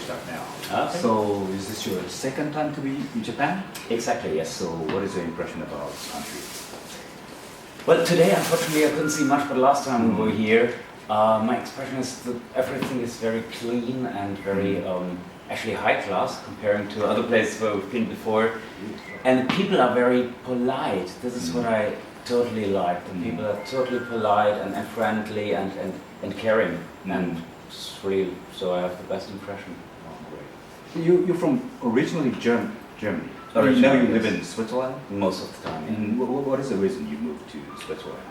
start now. Okay. So is this your second time to be in Japan? Exactly, yes. So what is your impression about this country? Well, today, unfortunately, I couldn't see much, but last time we were here, my expression is that everything is very clean and very actually high class comparing to other places where we've been before. And people are very polite. This is what I totally like. The people are totally polite and friendly and caring. And it's really, so I have the best impression. Oh, great. You're from originally Germany. Originally, now you yes. live in Switzerland? Most of the time, yeah. And what is the reason you moved to Switzerland?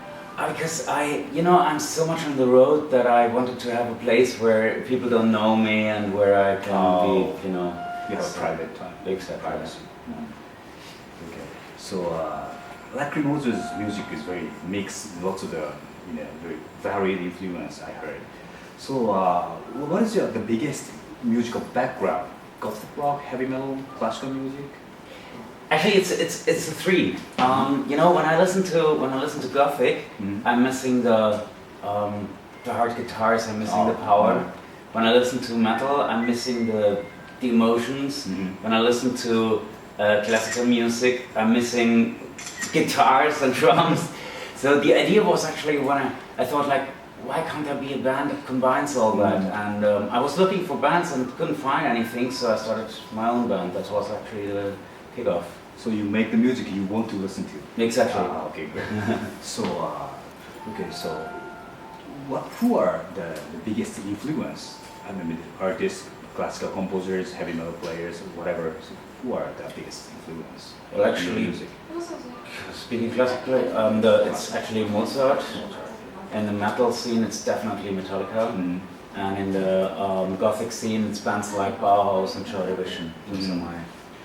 Because I'm so much on the road that I wanted to have a place where people don't know me and where I can be, You have a private time. Exactly. Privacy. Okay. So LACRIMOSA's music is very mixed, lots of the very varied influence I heard. So what is the biggest musical background? Gothic rock, heavy metal, classical music? Actually, it's the three. When I listen to Gothic, I'm missing the hard guitars. I'm missing the power. When I listen to metal, I'm missing the emotions. When I listen to classical music, I'm missing guitars and drums. So the idea was actually when I thought like, why can't there be a band that combines all that? And I was looking for bands and couldn't find anything, so I started my own band. That was actually the kickoff. So you make the music you want to listen to? Exactly. Okay, great. So who are the biggest influence? I mean, artists, classical composers, heavy metal players, whatever. So who are the biggest influence? Well, actually, music? Speaking classically, it's actually Mozart. In the metal scene, it's definitely Metallica. And in the Gothic scene, it's bands like Bauhaus and Joy Division. These are my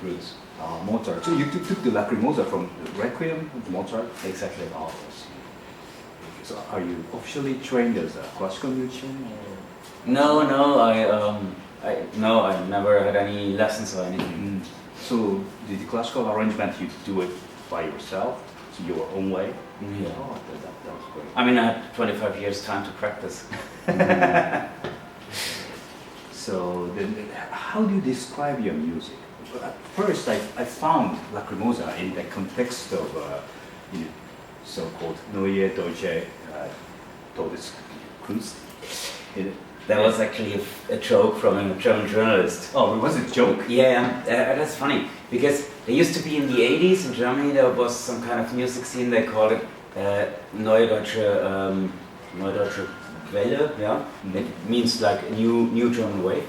roots. Mozart. So you took the LACRIMOSA from Requiem of Mozart? Exactly. Oh, I see. So are you officially trained as a classical musician? Or? No, I never had any lessons or anything. So the classical arrangement, you do it by yourself, so your own way? Yeah. Oh, that was great. I mean, I had 25 years time to practice. So then, how do you describe your music? At first, I found LACRIMOSA in the context of so-called Neue Deutsche Todeskunst. That was actually a joke from a German journalist. Oh, it was a joke? Yeah, that's funny, because there used to be in the 80s in Germany, there was some kind of music scene, they called it Neue Deutsche Welle, yeah? It means like a new German wave.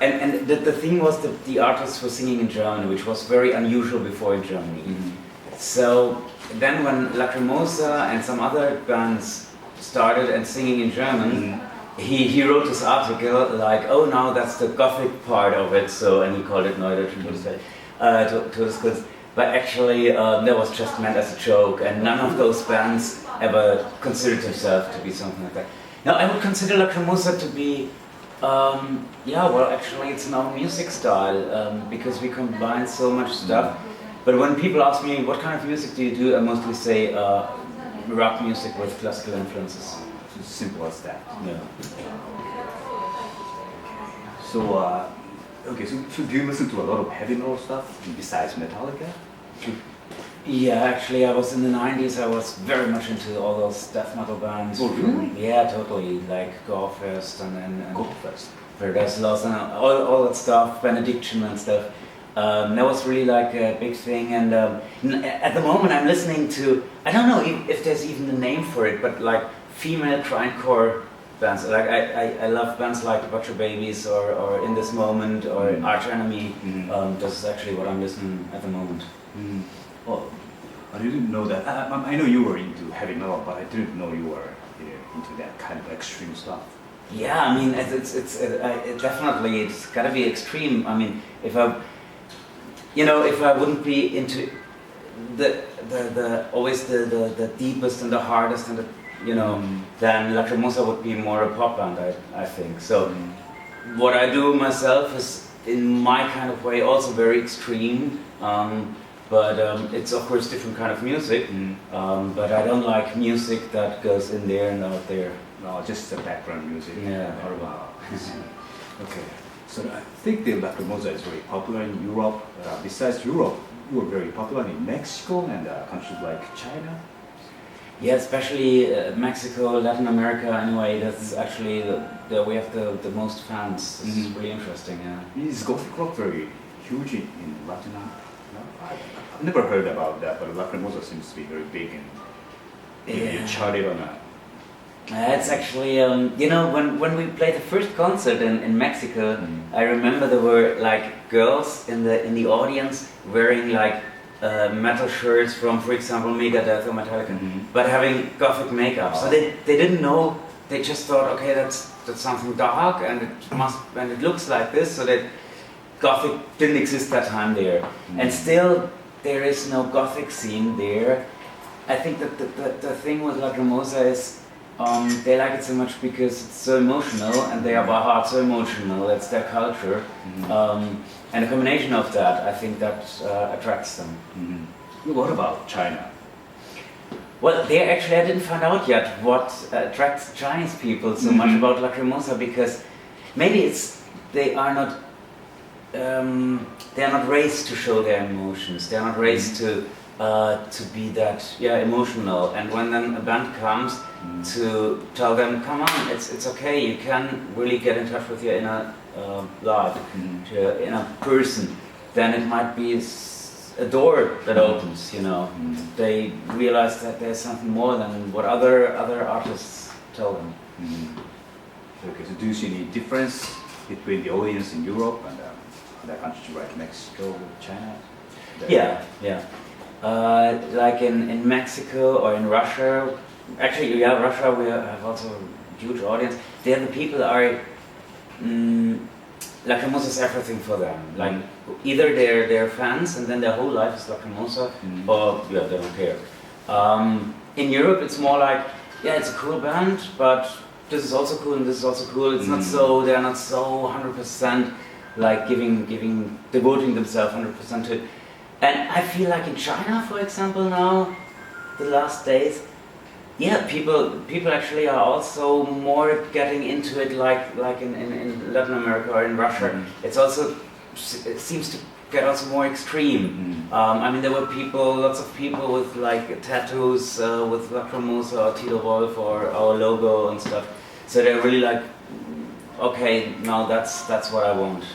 And the thing was that the artists were singing in German, which was very unusual before in Germany. So then when LACRIMOSA and some other bands started and singing in German, he wrote this article like, oh, now that's the Gothic part of it, so, and he called it Neue Deutsche Todeskunst. But actually, that was just meant as a joke, and none of those bands ever considered themselves to be something like that. Now, I would consider LACRIMOSA to be, actually it's an own music style, because we combine so much stuff. But when people ask me, what kind of music do you do, I mostly say rock music with classical influences. It's as simple as that. Yeah. So, so do you listen to a lot of heavy metal stuff besides Metallica? Yeah, actually, I was in the 90s, I was very much into all those death metal bands. Oh, really? Yeah, totally, like Gorefest and Gorefest. Paradise Lost and all that stuff, Benediction and stuff. That was really like a big thing, and at the moment I'm listening to, I don't know if there's even a name for it, but like female grindcore bands. Like I love bands like Butcher Babies or In This Moment or Arch Enemy. This is actually what I'm listening at the moment. Oh, I didn't know that. I know you were into heavy metal, but I didn't know you were into that kind of extreme stuff. Yeah, I mean it's definitely it's gotta be extreme. I mean if I wouldn't be into the always the deepest and the hardest and then LACRIMOSA would be more a pop band, I think. So what I do myself is in my kind of way also very extreme. But it's of course different kind of music, but I don't like music that goes in there and out there. No, just the background music. Yeah. Okay, so I think the LACRIMOSA is very popular in Europe. Besides Europe, you were very popular in Mexico and countries like China. Yeah, especially Mexico, Latin America. Anyway, that's actually we have the most fans. This is really interesting. Yeah. Is Gothic rock very huge in Latin America? No? I've never heard about that, but LACRIMOSA seems to be very big and you charted on a. It's actually, you know, when we played the first concert in Mexico, I remember there were like girls in the audience wearing like metal shirts from, for example, Megadeth or Metallica, but having Gothic makeup. So they didn't know. They just thought, okay, that's something dark, and it looks like this. So that Gothic didn't exist that time there, and still there is no Gothic scene there. I think that the thing with LACRIMOSA is. They like it so much because it's so emotional, and they are by heart so emotional. It's their culture, and a combination of that, I think that attracts them. What about China? Well, there actually I didn't find out yet what attracts Chinese people so much about LACRIMOSA, because maybe they are not raised to show their emotions. They are not raised to be that emotional, and when then a band comes to tell them, come on, it's okay, you can really get in touch with your inner life, your inner person, then it might be a door that opens, you know. They realize that there's something more than what other artists tell them. Okay, so do you see any difference between the audience in Europe and other countries like Mexico, China? Yeah. Like in Mexico or in Russia, actually, Russia, we have also a huge audience. There the people are, LACRIMOSA is everything for them. Like either they're fans and then their whole life is LACRIMOSA, or they don't care. In Europe, it's more like, it's a cool band, but this is also cool and this is also cool. It's not so, they're not so 100% like devoting themselves 100% to it. And I feel like in China, for example, now, the last days, people actually are also more getting into it, like in Latin America or in Russia. It seems to get also more extreme. I mean, there were lots of people with like tattoos with LACRIMOSA or Tilo Wolff or our logo and stuff. So they're really like, okay, now that's what I want.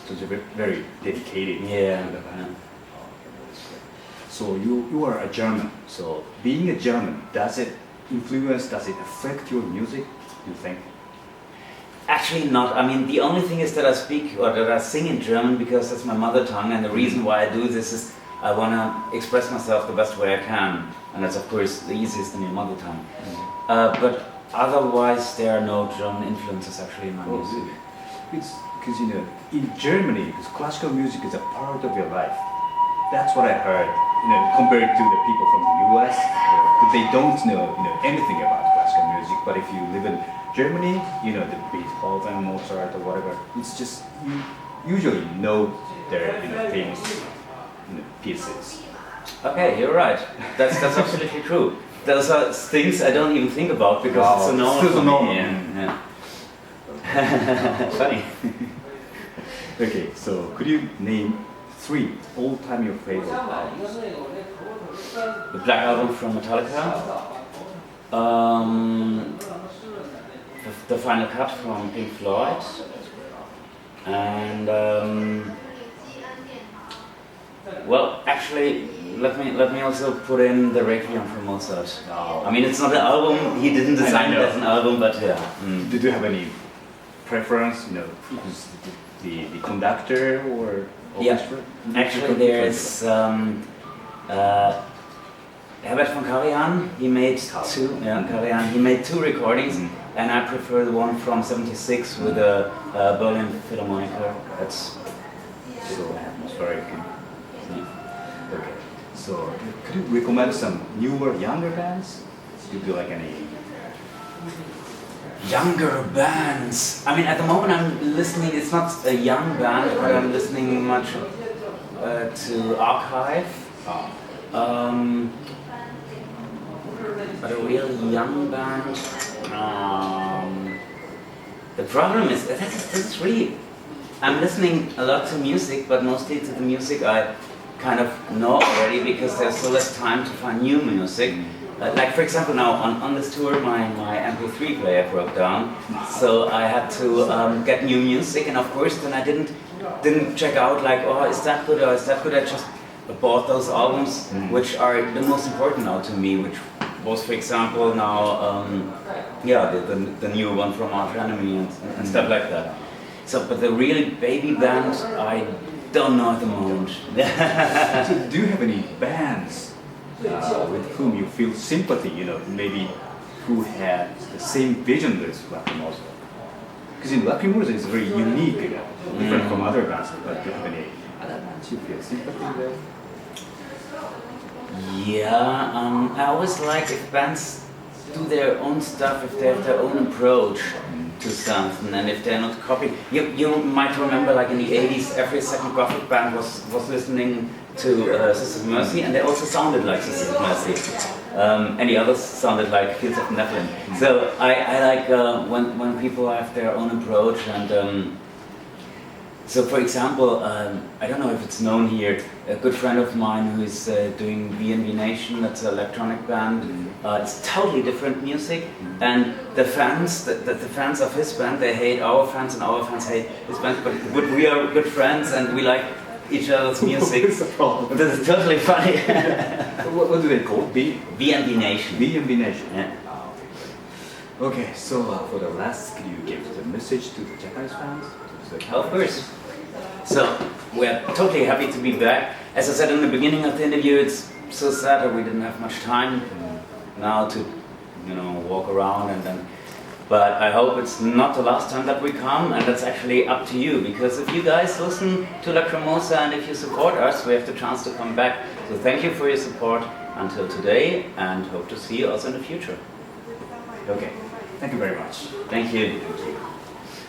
So they're very dedicated. Yeah. So you are a German. So being a German, does it affect your music, you think? Actually not. I mean, the only thing is that I speak or that I sing in German because that's my mother tongue, and the reason why I do this is I want to express myself the best way I can, and that's of course the easiest in your mother tongue. But otherwise there are no German influences actually in my music. It's because in Germany, because classical music is a part of your life. That's what I heard. Compared to the people from the U.S., they don't know anything about classical music. But if you live in Germany, the Beethoven, Mozart, or whatever, it's just you usually know their famous pieces. Okay, you're right. That's absolutely true. Those are things I don't even think about because it's so normal. It's so normal. Yeah. Funny. Okay, so could you name 3 all-time your favorite albums? The Black Album from Metallica, the Final Cut from Pink Floyd, and well, actually, let me also put in the Requiem from Mozart. I mean, it's not an album. He didn't design it as an album, but yeah. Did you have any preference? Who's the conductor or orchestra? Actually, there is Herbert von Karajan. He made Karajan. He made 2 recordings, and I prefer the one from '76 with the Berlin Philharmoniker. That's so atmospheric. Okay. So, could you recommend some newer, younger bands? Do you like any? Younger bands. I mean, at the moment I'm listening. It's not a young band, but I'm listening much to Archive. But a real young band. The problem is that it's really, I'm listening a lot to music, but mostly to the music I kind of know already because there's so less time to find new music. Like for example now on this tour my MP3 player broke down, so I had to get new music, and of course then I didn't check out like, oh, is that good or is that good. I just bought those albums which are the most important now to me, which was for example now the new one from Arch Enemy and stuff like that. So but the really baby band I don't know at the moment. So do you have any bands with whom you feel sympathy, you know, maybe who had the same vision as LACRIMOSA? Because LACRIMOSA is very unique, you know, different from other bands, but do you have any other bands you feel sympathy with? Yeah, I always like if bands do their own stuff, if they have their own approach to something, and if they're not copying. You might remember, like in the 80s, every second Gothic band was listening to Sisters of Mercy, and they also sounded like Sisters of Mercy. And the others sounded like Fields of Nephilim. So I like when people have their own approach, and so for example, I don't know if it's known here, a good friend of mine who is doing VNV Nation, that's an electronic band. It's totally different music, and the fans of his band, they hate our fans and our fans hate his band, but we are good friends and we like each other's music. What's the problem? This is totally funny. What do they call it? VNV Nation. VNV Nation. Yeah. Okay, so for the last, could you give the message to the Japanese fans? Of course. So we're totally happy to be back. As I said in the beginning of the interview, it's so sad that we didn't have much time now to, you know, walk around and then. But I hope it's not the last time that we come, and that's actually up to you, because if you guys listen to LACRIMOSA and if you support us, we have the chance to come back. So thank you for your support until today, and hope to see you also in the future. Okay, thank you very much. Thank you.